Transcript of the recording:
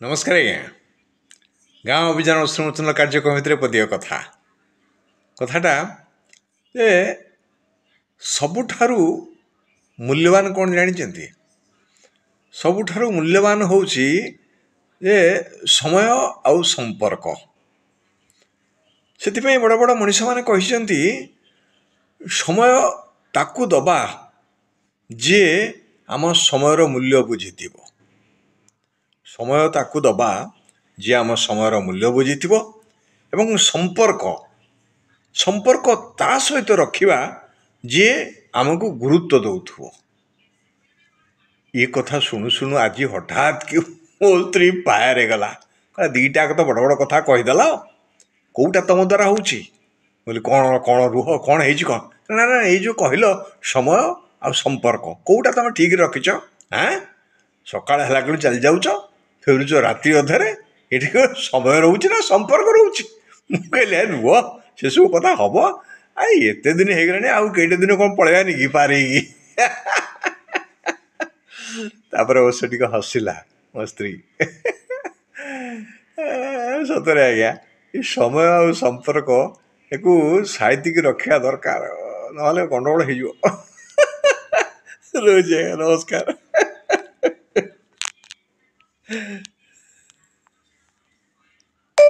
नमस्कार आज्ञा गाँव अभियान उन्मोचन कार्यक्रम भितर पदीय कथाटा जे सबुठारु मूल्यवान कौन जानी सबुठारु मूल्यवान होउची जे समय आउ संपर्क से बड़ बड़ मनीष मैंने कहते समय ताकू दबा जे आम समय मूल्य बुझी समय ताकू दबा जी आम समय मूल्य बुझी एवं संपर्क संपर्क ता सहित रखिबा जी आमको गुरुत्व दौथुव ये कथा शुणु शुणु आज हठात कि मो स्त्री पायर गला दीटा तो बड़ बड़ कथा कहीदेला कौटा तुम द्वारा होची बोली कौन कौन रुह कौन है ना ना ये जो कहल समय आ संपर्क कौटा तुम ठीक रखिच हाँ सकाळ है चली जाऊच फेरुच रात्रि अधे ये समय रोचे ना संपर्क रोचे मुझे रुह से सब कथा हम आई एत दिन हो गलानी आउ कईटे दिन कौन पलैबानी कि पार तापर अवश्य टिके हसिला मो स्त्री सतरे आज्ञा ये समय आ संपर्क याकू साइतिक रखा दरकार ना गंडगोल हो रोजे नमस्कार।